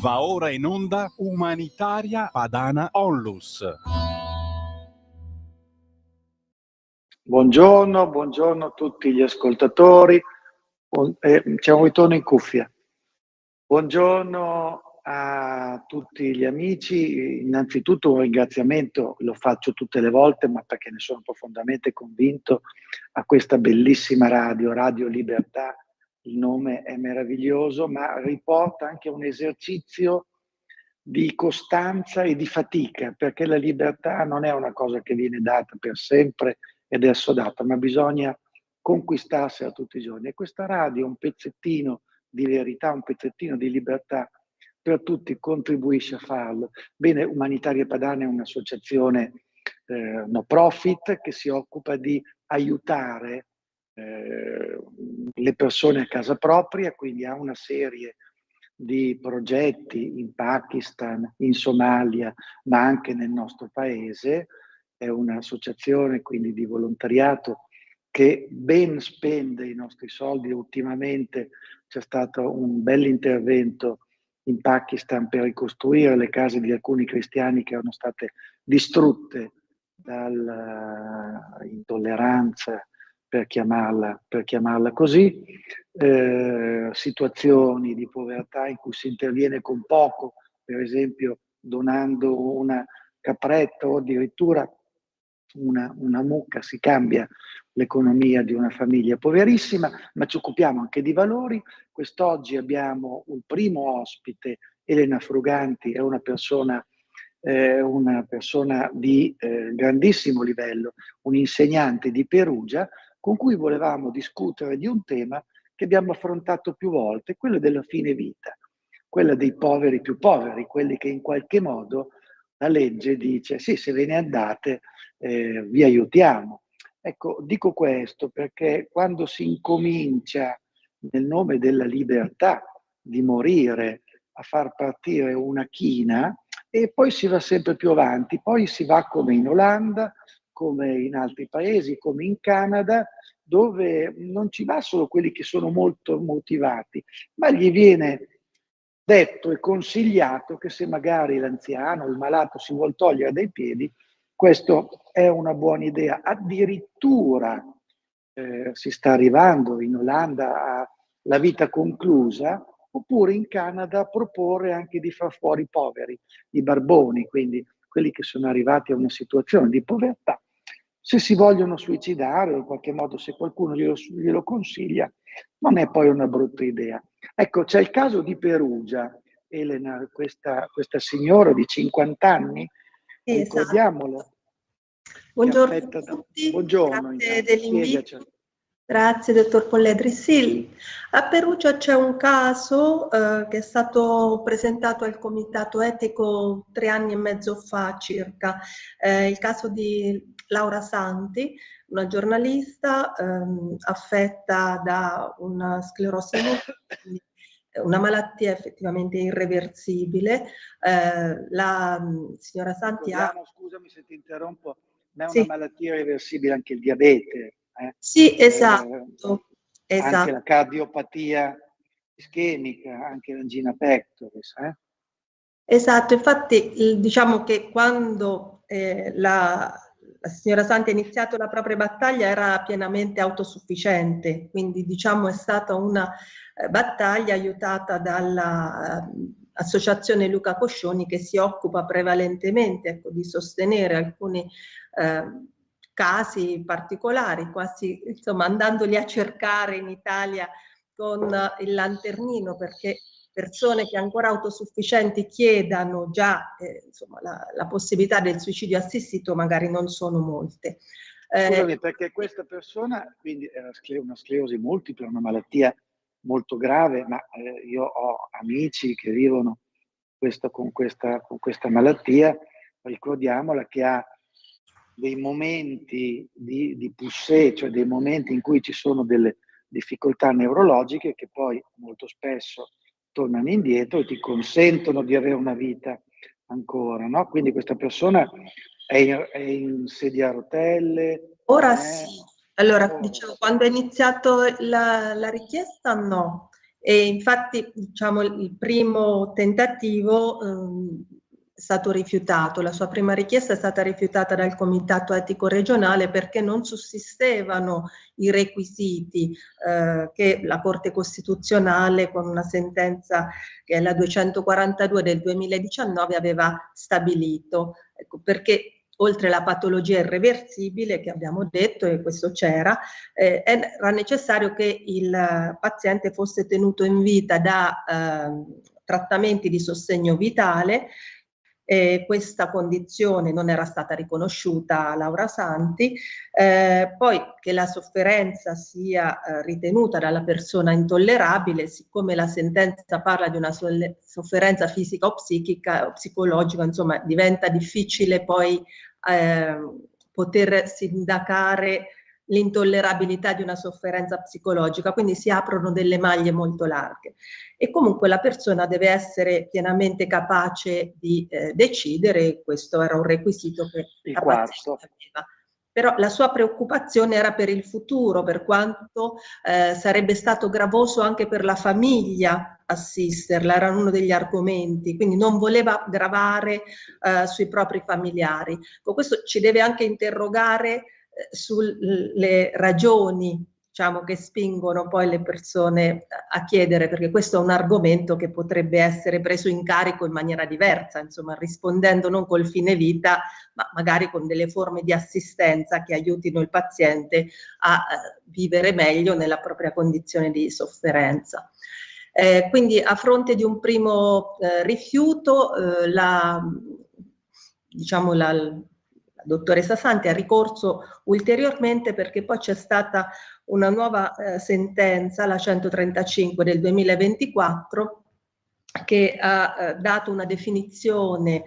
Va ora in onda Umanitaria Padana Onlus. Buongiorno, buongiorno a tutti gli ascoltatori. C'è un ritorno in cuffia. Buongiorno a tutti gli amici. Innanzitutto un ringraziamento, lo faccio tutte le volte, ma perché ne sono profondamente convinto, a questa bellissima radio, Radio Libertà. Il nome è meraviglioso, ma riporta anche un esercizio di costanza e di fatica, perché la libertà non è una cosa che viene data per sempre ed è assodata, ma bisogna conquistarsela tutti i giorni. E questa radio è un pezzettino di verità, un pezzettino di libertà per tutti, contribuisce a farlo. Bene, Umanitaria Padana è un'associazione no profit che si occupa di aiutare le persone a casa propria, quindi ha una serie di progetti in Pakistan, in Somalia, ma anche nel nostro paese. È un'associazione quindi di volontariato che ben spende i nostri soldi. Ultimamente c'è stato un bell'intervento in Pakistan per ricostruire le case di alcuni cristiani che erano state distrutte dall'intolleranza, per chiamarla così, situazioni di povertà in cui si interviene con poco, per esempio donando una capretta o addirittura una mucca, si cambia l'economia di una famiglia poverissima, ma ci occupiamo anche di valori. Quest'oggi abbiamo un primo ospite, Elena Fruganti, è una persona di grandissimo livello, un insegnante di Perugia, con cui volevamo discutere di un tema che abbiamo affrontato più volte, quello della fine vita, quella dei poveri più poveri, quelli che in qualche modo la legge dice sì, se ve ne andate vi aiutiamo. Ecco, dico questo perché quando si incomincia nel nome della libertà di morire a far partire una china e poi si va sempre più avanti, poi si va come in Olanda, come in altri paesi, come in Canada, dove non ci va solo quelli che sono molto motivati, ma gli viene detto e consigliato che se magari l'anziano, il malato si vuol togliere dai piedi, questo è una buona idea. Addirittura si sta arrivando in Olanda alla vita conclusa, oppure in Canada a proporre anche di far fuori i poveri, i barboni, quindi quelli che sono arrivati a una situazione di povertà. Se si vogliono suicidare o in qualche modo se qualcuno glielo consiglia, non è poi una brutta idea. Ecco, c'è il caso di Perugia, Elena, questa signora di 50 anni, sì, ricordiamolo. Esatto. Buongiorno a tutti, buongiorno, grazie dell'invito. Spiegaci. Grazie, dottor Polledri. Sì, a Perugia c'è un caso che è stato presentato al Comitato Etico 3 anni e mezzo fa circa, il caso di Laura Santi, una giornalista affetta da una sclerosi multipla, una malattia effettivamente irreversibile. La signora Santi scusami se ti interrompo, ma è sì, una malattia irreversibile anche il diabete. Sì, esatto. Anche la cardiopatia ischemica, anche l'angina pectoris. Esatto, infatti diciamo che quando la signora Santi ha iniziato la propria battaglia era pienamente autosufficiente, quindi diciamo è stata una battaglia aiutata dalla associazione Luca Coscioni, che si occupa prevalentemente, ecco, di sostenere alcuni casi particolari, quasi insomma andandoli a cercare in Italia con il lanternino, perché persone che ancora autosufficienti chiedano già insomma, la possibilità del suicidio assistito magari non sono molte. Scusami, perché questa persona quindi era una sclerosi multipla, una malattia molto grave, ma io ho amici che vivono con questa malattia, ricordiamola, che ha dei momenti di poussée, cioè dei momenti in cui ci sono delle difficoltà neurologiche che poi molto spesso tornano indietro e ti consentono di avere una vita ancora, no? Quindi questa persona è in sedia a rotelle? Ora sì. Allora, diciamo, quando è iniziato la richiesta no. E infatti, diciamo, il primo tentativo è stato rifiutato, la sua prima richiesta è stata rifiutata dal Comitato Etico Regionale perché non sussistevano i requisiti che la Corte Costituzionale, con una sentenza che è la 242 del 2019, aveva stabilito. Ecco, perché oltre alla patologia irreversibile che abbiamo detto, e questo c'era, era necessario che il paziente fosse tenuto in vita da trattamenti di sostegno vitale. Questa condizione non era stata riconosciuta a Laura Santi, poi che la sofferenza sia ritenuta dalla persona intollerabile, siccome la sentenza parla di una sofferenza fisica o psichica o psicologica, insomma diventa difficile poi poter sindacare l'intollerabilità di una sofferenza psicologica, quindi si aprono delle maglie molto larghe. E comunque la persona deve essere pienamente capace di decidere, questo era un requisito che la paziente aveva. Però la sua preoccupazione era per il futuro, per quanto sarebbe stato gravoso anche per la famiglia assisterla, era uno degli argomenti, quindi non voleva gravare sui propri familiari. Con questo ci deve anche interrogare sulle ragioni, diciamo, che spingono poi le persone a chiedere, perché questo è un argomento che potrebbe essere preso in carico in maniera diversa, insomma, rispondendo non col fine vita, ma magari con delle forme di assistenza che aiutino il paziente a vivere meglio nella propria condizione di sofferenza. Quindi a fronte di un primo rifiuto, diciamo, la dottoressa Santi ha ricorso ulteriormente, perché poi c'è stata una nuova sentenza, la 135 del 2024, che ha dato una definizione,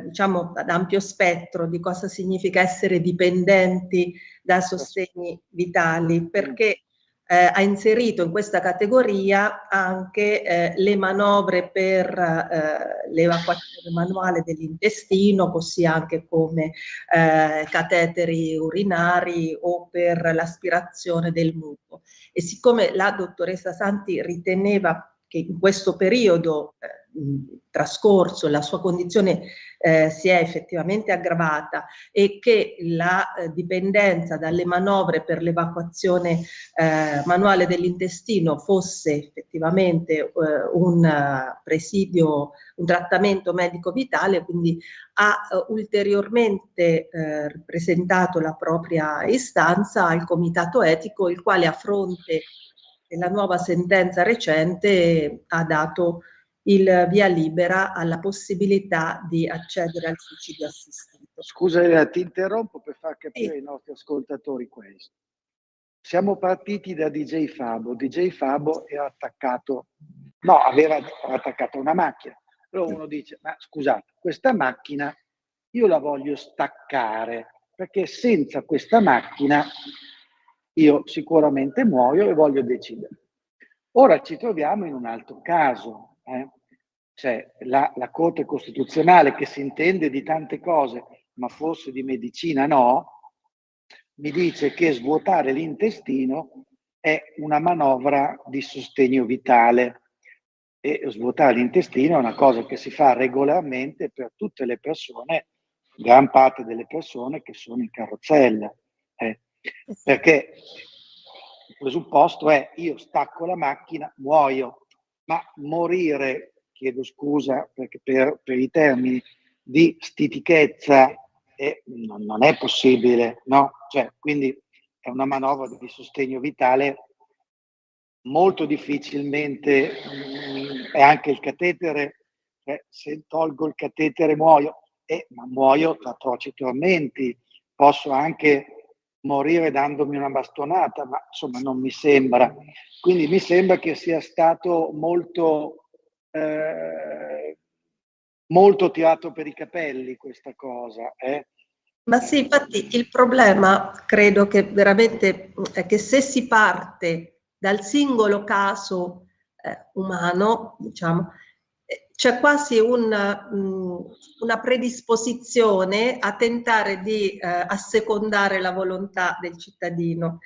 diciamo, ad ampio spettro di cosa significa essere dipendenti da sostegni vitali, perché ha inserito in questa categoria anche le manovre per l'evacuazione manuale dell'intestino, così anche come cateteri urinari o per l'aspirazione del muco. E siccome la dottoressa Santi riteneva che in questo periodo trascorso la sua condizione si è effettivamente aggravata e che la dipendenza dalle manovre per l'evacuazione manuale dell'intestino fosse effettivamente un presidio, un trattamento medico vitale, quindi ha ulteriormente presentato la propria istanza al Comitato Etico, il quale a fronte della nuova sentenza recente ha dato il via libera alla possibilità di accedere al suicidio assistito. Scusa Elena, ti interrompo per far capire ai nostri ascoltatori questo. Siamo partiti da DJ Fabo. DJ Fabo era attaccato, no, aveva attaccato una macchina. Allora uno dice, ma scusate, questa macchina io la voglio staccare, perché senza questa macchina io sicuramente muoio e voglio decidere. Ora ci troviamo in un altro caso, cioè la Corte Costituzionale, che si intende di tante cose, ma forse di medicina no, mi dice che svuotare l'intestino è una manovra di sostegno vitale, e svuotare l'intestino è una cosa che si fa regolarmente per tutte le persone, gran parte delle persone che sono in carrozzella, perché il presupposto è: io stacco la macchina, muoio, ma morire, chiedo scusa perché per i termini, di stitichezza non è possibile, no? Cioè, quindi è una manovra di sostegno vitale molto difficilmente, e anche il catetere, se tolgo il catetere muoio, ma muoio tra atroci tormenti, posso anche morire dandomi una bastonata, ma insomma non mi sembra. Quindi mi sembra che sia stato molto tirato per i capelli questa cosa. Ma sì, infatti il problema credo che veramente è che se si parte dal singolo caso umano, diciamo, c'è quasi una predisposizione a tentare di assecondare la volontà del cittadino,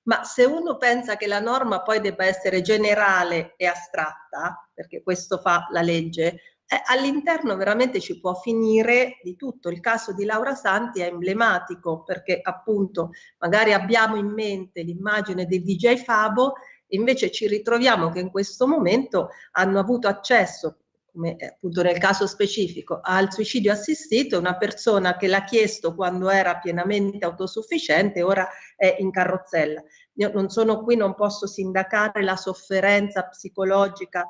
Ma se uno pensa che la norma poi debba essere generale e astratta, perché questo fa la legge, all'interno veramente ci può finire di tutto. Il caso di Laura Santi è emblematico perché appunto magari abbiamo in mente l'immagine del DJ Fabo, invece ci ritroviamo che in questo momento hanno avuto accesso, come appunto nel caso specifico, al suicidio assistito una persona che l'ha chiesto quando era pienamente autosufficiente, ora è in carrozzella. Io non sono qui, non posso sindacare la sofferenza psicologica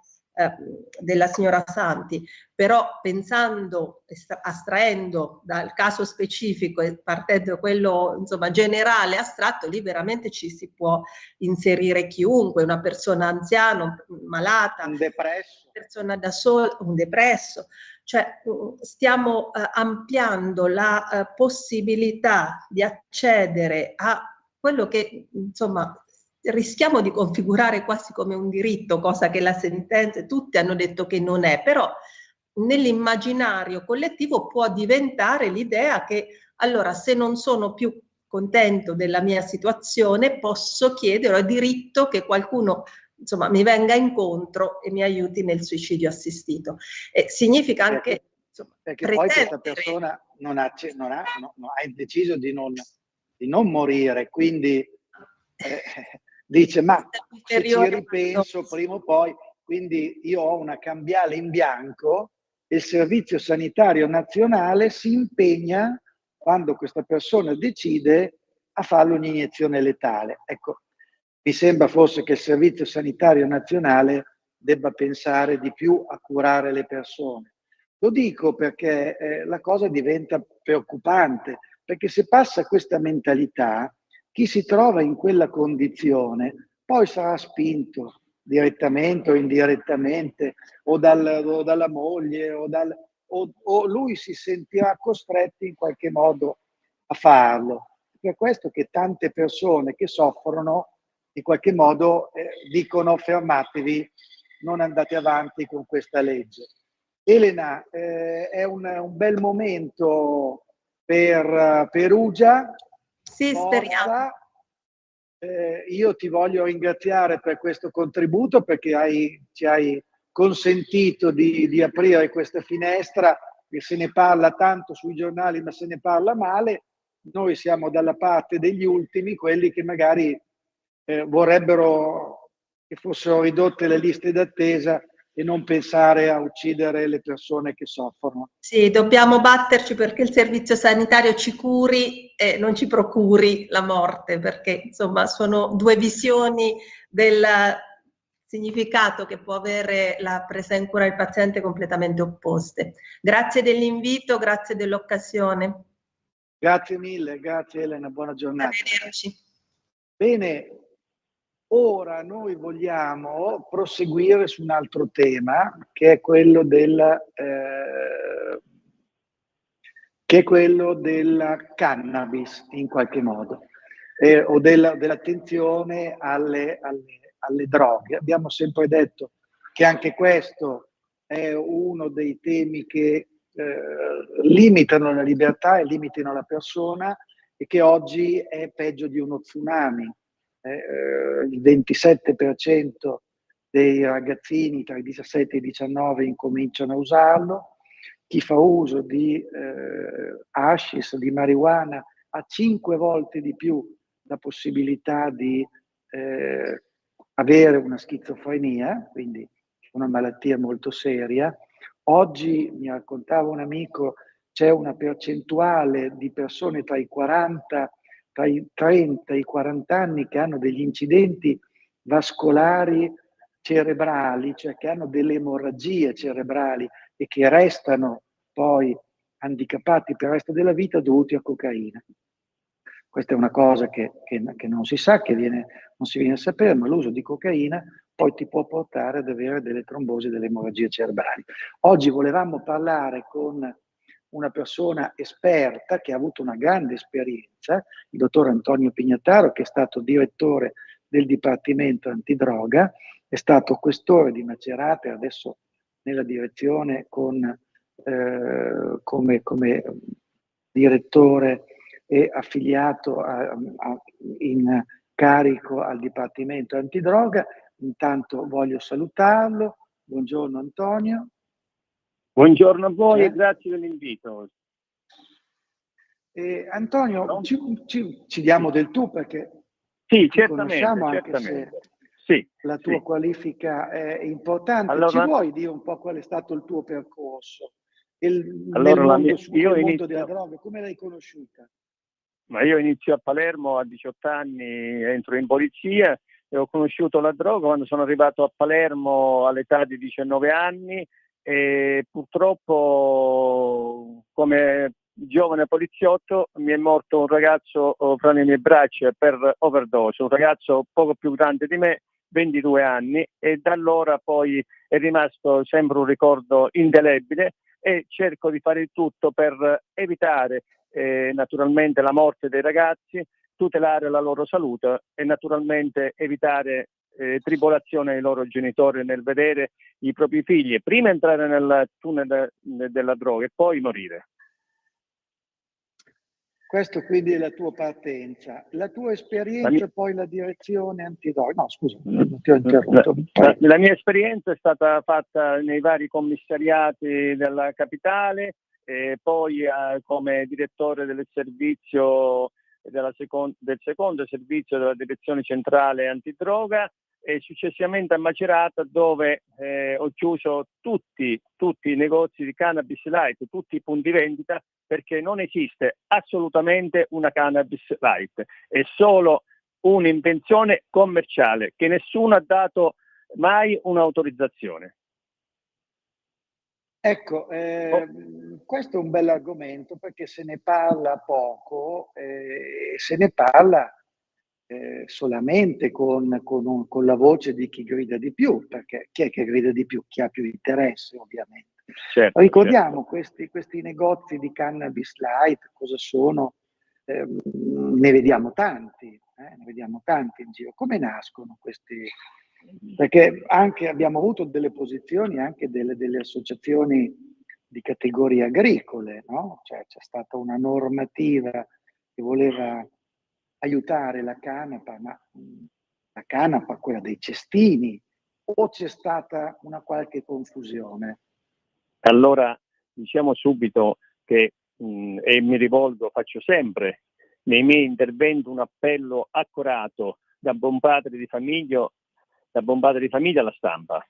della signora Santi, però pensando, astraendo dal caso specifico e partendo da quello insomma generale, astratto, lì veramente ci si può inserire chiunque, una persona anziana, malata, un depresso, una persona da sola, un depresso. Cioè stiamo ampliando la possibilità di accedere a quello che insomma rischiamo di configurare quasi come un diritto, cosa che la sentenza, tutti hanno detto che non è, però nell'immaginario collettivo può diventare l'idea che allora se non sono più contento della mia situazione posso chiedere, ho diritto che qualcuno insomma mi venga incontro e mi aiuti nel suicidio assistito. E significa anche insomma, perché poi questa persona ha deciso di non morire, quindi dice ma se ci ripenso prima o poi, quindi io ho una cambiale in bianco, il Servizio Sanitario Nazionale si impegna quando questa persona decide a farle un'iniezione letale. Ecco, mi sembra forse che il Servizio Sanitario Nazionale debba pensare di più a curare le persone. Lo dico perché la cosa diventa preoccupante, perché se passa questa mentalità, chi si trova in quella condizione poi sarà spinto direttamente o indirettamente o dalla moglie o lui si sentirà costretto in qualche modo a farlo. Per questo che tante persone che soffrono in qualche modo dicono fermatevi, non andate avanti con questa legge. Elena, è un bel momento per Perugia. Sì, speriamo. Io ti voglio ringraziare per questo contributo perché ci hai consentito di aprire questa finestra, che se ne parla tanto sui giornali ma se ne parla male. Noi siamo dalla parte degli ultimi, quelli che magari vorrebbero che fossero ridotte le liste d'attesa e non pensare a uccidere le persone che soffrono. Sì, dobbiamo batterci perché il servizio sanitario ci curi e non ci procuri la morte, perché insomma sono due visioni del significato che può avere la presa in cura del paziente completamente opposte. Grazie dell'invito, grazie dell'occasione. Grazie mille, grazie Elena, buona giornata. Arrivederci. Bene, ora noi vogliamo proseguire su un altro tema che è quello della cannabis in qualche modo o dell'attenzione alle droghe. Abbiamo sempre detto che anche questo è uno dei temi che limitano la libertà e limitano la persona e che oggi è peggio di uno tsunami. Il 27% dei ragazzini tra i 17 e i 19 incominciano a usarlo. Chi fa uso di hashish, di marijuana, ha 5 volte di più la possibilità di avere una schizofrenia, quindi una malattia molto seria. Oggi, mi raccontava un amico, c'è una percentuale di persone tra i 30 e i 40 anni che hanno degli incidenti vascolari cerebrali, cioè che hanno delle emorragie cerebrali e che restano poi handicappati per il resto della vita dovuti a cocaina. Questa è una cosa che non si sa, non si viene a sapere, ma l'uso di cocaina poi ti può portare ad avere delle trombosi, delle emorragie cerebrali. Oggi volevamo parlare con una persona esperta che ha avuto una grande esperienza, il dottor Antonio Pignataro, che è stato direttore del Dipartimento Antidroga, è stato questore di Macerata e adesso nella direzione come direttore e affiliato carico al Dipartimento Antidroga. Intanto voglio salutarlo. Buongiorno Antonio. Buongiorno a voi C'è? e grazie dell'invito. Antonio, No? ci diamo del tu perché Sì, ti conosciamo, certamente, anche se certamente. Sì, la tua sì. qualifica è importante. Ci Allora, vuoi dire un po' qual è stato il tuo percorso allora nel mondo della inizio, droga? Come l'hai conosciuta? ma io inizio a Palermo a 18 anni, entro in polizia e ho conosciuto la droga quando sono arrivato a Palermo all'età di 19 anni e purtroppo come giovane poliziotto mi è morto un ragazzo fra le mie braccia per overdose, un ragazzo poco più grande di me, 22 anni, e da allora poi è rimasto sempre un ricordo indelebile e cerco di fare il tutto per evitare naturalmente la morte dei ragazzi, tutelare la loro salute e naturalmente evitare tribolazione ai loro genitori nel vedere i propri figli prima entrare nel tunnel della droga e poi morire. Questo quindi è la tua partenza. La tua esperienza, poi la direzione antidroga. No, scusa, non ti ho interrotto. La mia esperienza è stata fatta nei vari commissariati della capitale, poi come direttore del servizio del secondo servizio della direzione centrale antidroga e successivamente a Macerata, dove ho chiuso tutti i negozi di cannabis light, tutti i punti vendita, perché non esiste assolutamente una cannabis light, è solo un'invenzione commerciale che nessuno ha dato mai un'autorizzazione. Ecco, questo è un bel argomento perché se ne parla poco, se ne parla solamente con la voce di chi grida di più, perché chi è che grida di più? Chi ha più interesse, ovviamente. Certo, Ricordiamo certo. questi negozi di cannabis light, cosa sono? Ne vediamo tanti in giro. Come nascono questi? Perché anche abbiamo avuto delle posizioni anche delle associazioni di categorie agricole, no? Cioè c'è stata una normativa che voleva aiutare la canapa, ma la canapa, quella dei cestini, o c'è stata una qualche confusione? Allora, diciamo subito che, e mi rivolgo, faccio sempre nei miei interventi un appello accorato da buon padre di famiglia alla stampa,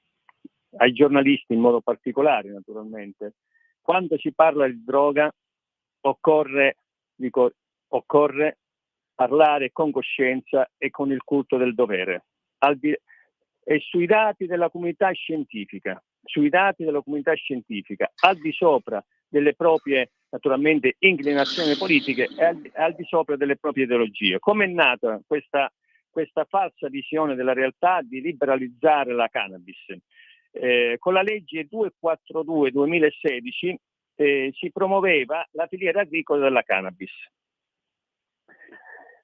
ai giornalisti in modo particolare naturalmente. Quando si parla di droga occorre parlare con coscienza e con il culto del dovere. E sui dati della comunità scientifica, al di sopra delle proprie, naturalmente, inclinazioni politiche e al di sopra delle proprie ideologie. Come è nata questa falsa visione della realtà di liberalizzare la cannabis? Con la legge 242-2016 si promuoveva la filiera agricola della cannabis.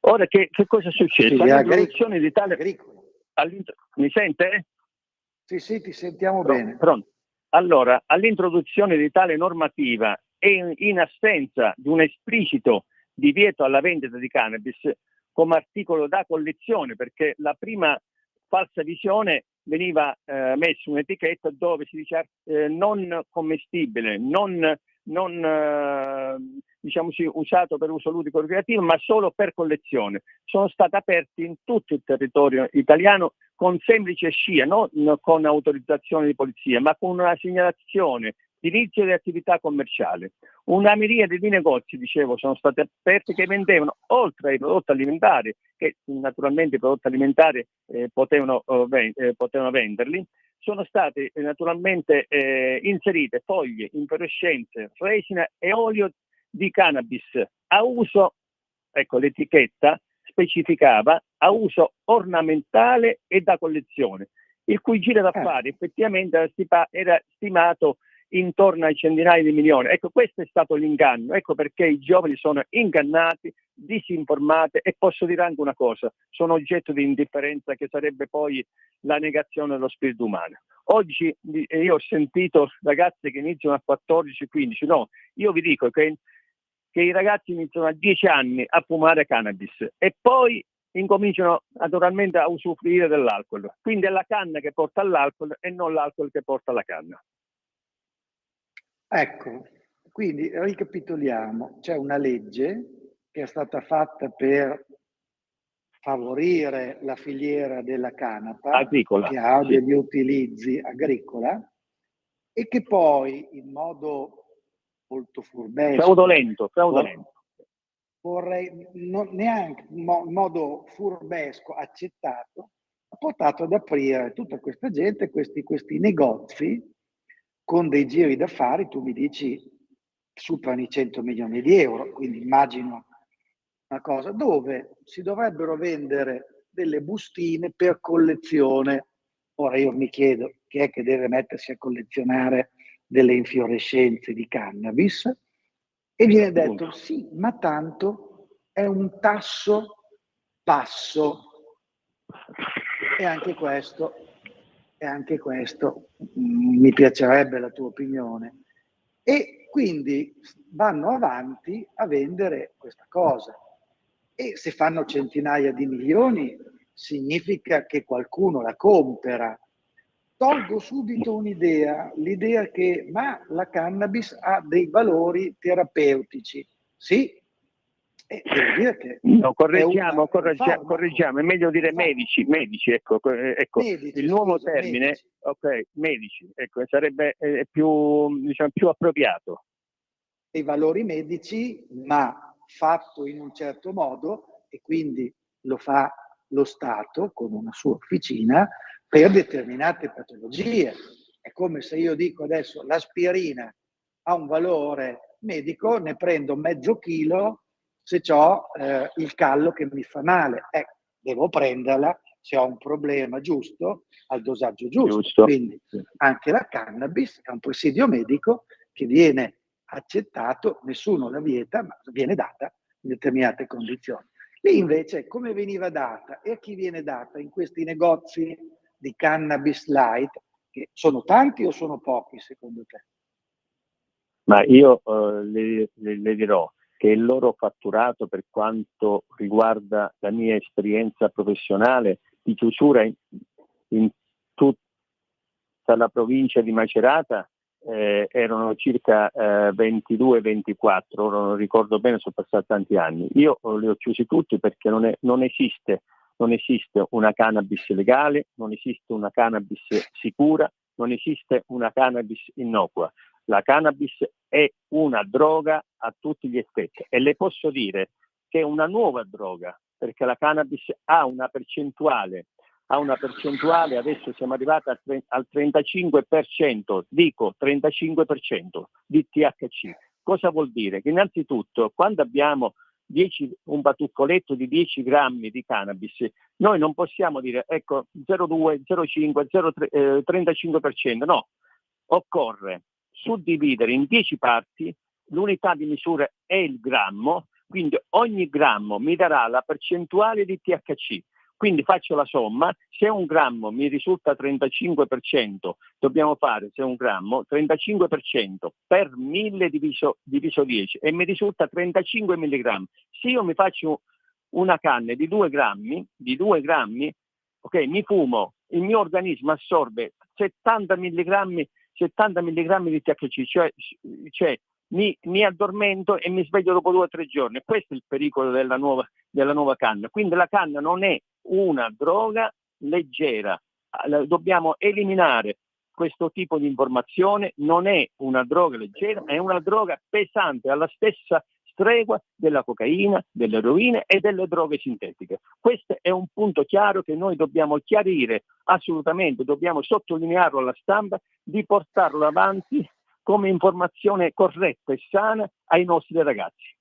Ora che cosa è successo? All'introduzione di tale... Mi sente? Sì, ti sentiamo bene. Pronto. Allora, all'introduzione di tale normativa e in assenza di un esplicito divieto alla vendita di cannabis come articolo da collezione, perché la prima falsa visione veniva messa un'etichetta dove si diceva non commestibile, non diciamo sì, usato per uso ludico ricreativo, ma solo per collezione. Sono stati aperti in tutto il territorio italiano con semplice scia, non con autorizzazione di polizia, ma con una segnalazione di inizio di attività commerciale. Una miriade di negozi, dicevo, sono stati aperti che vendevano, oltre ai prodotti alimentari, che naturalmente i prodotti alimentari potevano venderli, sono state naturalmente inserite foglie, infiorescenze, resina e olio di cannabis a uso, ecco l'etichetta specificava, a uso ornamentale e da collezione, il cui giro d'affari effettivamente era stimato intorno ai centinaia di milioni. Ecco, questo è stato l'inganno, ecco perché i giovani sono ingannati, disinformati e posso dire anche una cosa, sono oggetto di indifferenza che sarebbe poi la negazione dello spirito umano. Oggi io ho sentito ragazzi che iniziano a 14-15, no, io vi dico che i ragazzi iniziano a 10 anni a fumare cannabis e poi incominciano naturalmente a usufruire dell'alcol. Quindi è la canna che porta all'alcol e non l'alcol che porta alla canna. Ecco, quindi ricapitoliamo, c'è una legge che è stata fatta per favorire la filiera della canapa, Agricola, che ha sì. degli utilizzi agricola, e che poi in modo molto furbesco, Fraudolento. vorrei non neanche in modo furbesco accettato, ha portato ad aprire tutta questa gente, questi negozi con dei giri d'affari, tu mi dici superano i 100 milioni di euro, quindi immagino una cosa dove si dovrebbero vendere delle bustine per collezione. Ora io mi chiedo chi è che deve mettersi a collezionare delle infiorescenze di cannabis, e viene detto sì, ma tanto è un tasso basso. E anche questo mi piacerebbe la tua opinione. E quindi vanno avanti a vendere questa cosa. E se fanno centinaia di milioni, significa che qualcuno la compra. Tolgo subito un'idea, l'idea che la cannabis ha dei valori terapeutici. Sì, e devo dire che no, correggiamo, è meglio dire medici, ecco, medici, il nuovo scusa, termine, medici. ok, medici, ecco, sarebbe più, diciamo, più appropriato. Dei valori medici, ma fatto in un certo modo, e quindi lo fa lo Stato con una sua officina per determinate patologie. È come se io dico adesso l'aspirina ha un valore medico, ne prendo mezzo chilo se ho il callo che mi fa male. Devo prenderla se ho un problema giusto, al dosaggio giusto. Quindi anche la cannabis è un presidio medico che viene accettato, nessuno la vieta, ma viene data in determinate condizioni. Lì invece come veniva data e a chi viene data in questi negozi di cannabis light, che sono tanti o sono pochi secondo te? Ma io le dirò che il loro fatturato, per quanto riguarda la mia esperienza professionale di chiusura in tutta la provincia di Macerata, erano circa 22-24, ora non ricordo bene, sono passati tanti anni. Io li ho chiusi tutti perché non esiste una cannabis legale, non esiste una cannabis sicura, non esiste una cannabis innocua. La cannabis è una droga a tutti gli effetti e le posso dire che è una nuova droga, perché la cannabis ha una percentuale, adesso siamo arrivati al 35%, dico 35% di THC. Cosa vuol dire? Che innanzitutto quando abbiamo un batuffoletto di 10 grammi di cannabis, noi non possiamo dire ecco 0,2, 0,5, 0,3, 35%, no, occorre suddividere in 10 parti, l'unità di misura è il grammo, quindi ogni grammo mi darà la percentuale di THC. Quindi faccio la somma, se un grammo mi risulta 35%, dobbiamo fare, se un grammo, 35% per 1000 diviso 10 e mi risulta 35 milligrammi. Se io mi faccio una canna di 2 grammi, ok, mi fumo, il mio organismo assorbe 70 milligrammi di THC, cioè mi addormento e mi sveglio dopo 2 o 3 giorni. Questo è il pericolo della nuova canna. Quindi la canna non è una droga leggera, dobbiamo eliminare questo tipo di informazione, non è una droga leggera, è una droga pesante, alla stessa stregua della cocaina, dell'eroina e delle droghe sintetiche. Questo è un punto chiaro che noi dobbiamo chiarire assolutamente, dobbiamo sottolinearlo alla stampa, di portarlo avanti come informazione corretta e sana ai nostri ragazzi.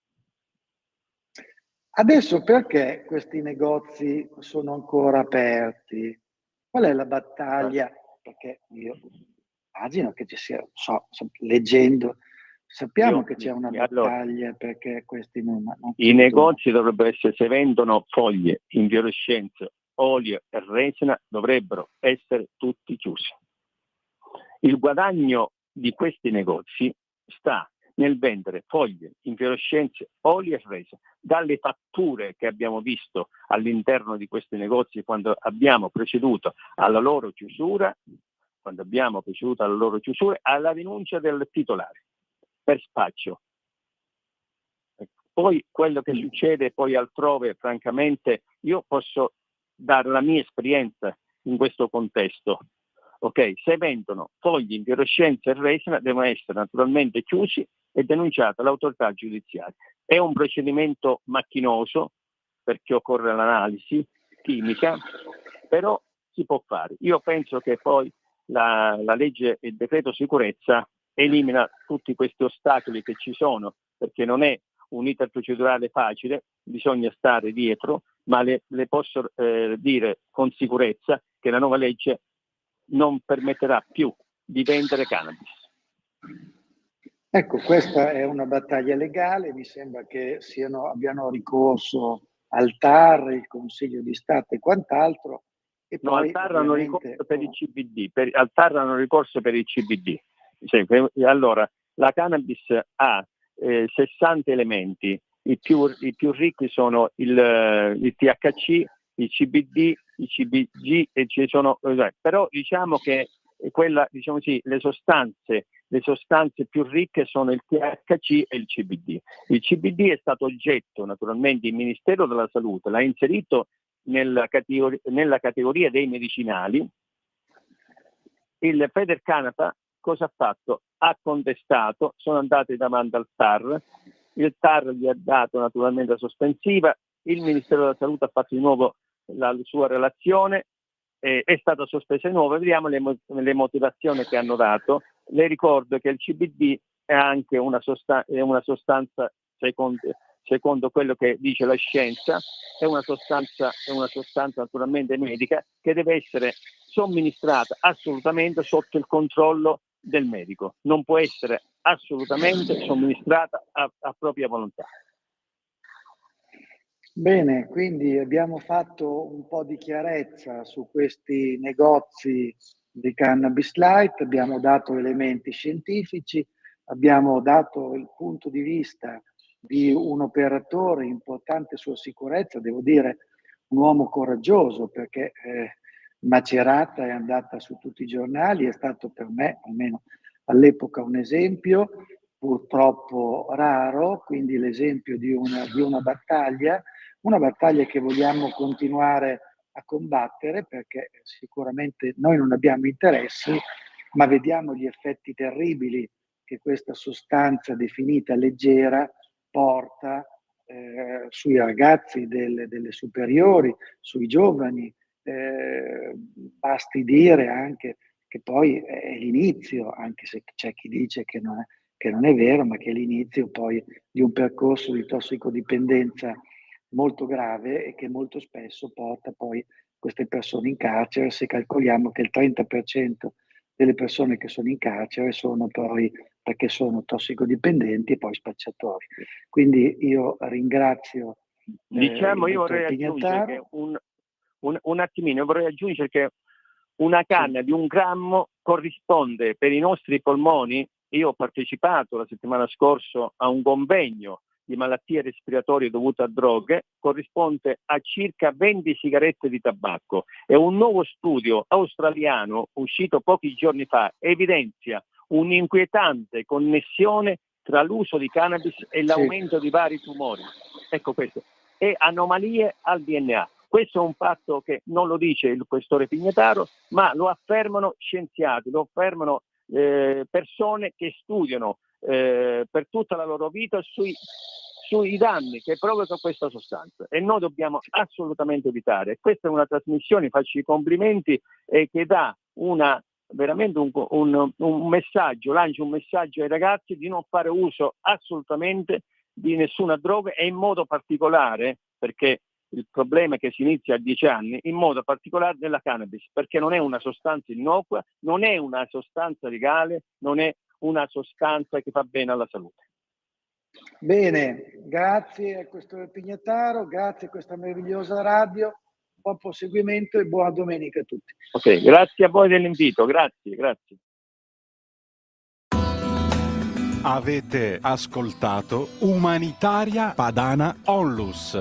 Adesso perché questi negozi sono ancora aperti? Qual è la battaglia? Perché io immagino che ci sia, leggendo, sappiamo che c'è una battaglia perché questi non I negozi dovrebbero essere, se vendono foglie, infiorescenze, olio e resina, dovrebbero essere tutti chiusi. Il guadagno di questi negozi sta nel vendere foglie, infiorescenze, oli e resina. Dalle fatture che abbiamo visto all'interno di questi negozi quando abbiamo proceduto alla loro chiusura, alla rinuncia del titolare per spaccio. Poi quello che succede poi altrove, francamente, io posso dare la mia esperienza in questo contesto. Ok, se vendono foglie, infiorescenze e resina devono essere naturalmente chiusi e denunciati all'autorità giudiziaria. È un procedimento macchinoso perché occorre l'analisi chimica, però si può fare. Io penso che poi la legge e il decreto sicurezza elimina tutti questi ostacoli che ci sono, perché non è un iter procedurale facile, bisogna stare dietro, ma le posso dire con sicurezza che la nuova legge non permetterà più di vendere cannabis. Ecco, questa è una battaglia legale, mi sembra che abbiano ricorso al TAR, il Consiglio di Stato e quant'altro. E no, poi, al TAR hanno ovviamente, ricorso per il CBD, al TAR hanno ricorso per il CBD. Allora, la cannabis ha 60 elementi, i più ricchi sono il THC, il CBD, il CBG e ci sono, però diciamo che le sostanze più ricche sono il THC e il CBD. Il CBD è stato oggetto, naturalmente, il Ministero della Salute l'ha inserito nella categoria dei medicinali. Il Federcanapa cosa ha fatto? Ha contestato, sono andati davanti al TAR, il TAR gli ha dato naturalmente la sospensiva, il Ministero della Salute ha fatto di nuovo la sua relazione, è stata sospesa di nuovo, vediamo le motivazioni che hanno dato. Le ricordo che il CBD è anche una sostanza, secondo quello che dice la scienza, è una sostanza naturalmente medica che deve essere somministrata assolutamente sotto il controllo del medico, non può essere assolutamente somministrata a propria volontà. Bene, quindi abbiamo fatto un po' di chiarezza su questi negozi di Cannabis Light, abbiamo dato elementi scientifici, abbiamo dato il punto di vista di un operatore importante sulla sicurezza, devo dire un uomo coraggioso, perché Macerata è andata su tutti i giornali, è stato per me, almeno all'epoca, un esempio, purtroppo raro, quindi l'esempio di una battaglia che vogliamo continuare a combattere, perché sicuramente noi non abbiamo interessi, ma vediamo gli effetti terribili che questa sostanza definita leggera porta sui ragazzi delle superiori, sui giovani. Basti dire anche che poi è l'inizio, anche se c'è chi dice che non è vero, ma che è l'inizio poi di un percorso di tossicodipendenza molto grave e che molto spesso porta poi queste persone in carcere, se calcoliamo che il 30% delle persone che sono in carcere sono poi perché sono tossicodipendenti e poi spacciatori. Quindi io ringrazio io vorrei aggiungere che un attimino, vorrei aggiungere che una canna di 1 grammo corrisponde per i nostri polmoni. Io ho partecipato la settimana scorsa a un convegno di malattie respiratorie dovute a droghe, corrisponde a circa 20 sigarette di tabacco. E un nuovo studio australiano uscito pochi giorni fa evidenzia un'inquietante connessione tra l'uso di cannabis e l'aumento di vari tumori. Ecco questo. E anomalie al DNA. Questo è un fatto che non lo dice il questore Pignataro, ma lo affermano scienziati, lo affermano persone che studiano per tutta la loro vita sui danni che provoca questa sostanza, e noi dobbiamo assolutamente evitare. Questa è una trasmissione, faccio i complimenti, che dà veramente un messaggio, lancia un messaggio ai ragazzi di non fare uso assolutamente di nessuna droga, e in modo particolare, perché il problema è che si inizia a 10 anni, in modo particolare della cannabis, perché non è una sostanza innocua, non è una sostanza legale, non è una sostanza che fa bene alla salute. Bene, grazie a questo Pignataro, grazie a questa meravigliosa radio, buon proseguimento e buona domenica a tutti. Ok, grazie a voi dell'invito, grazie. Avete ascoltato Umanitaria Padana Onlus.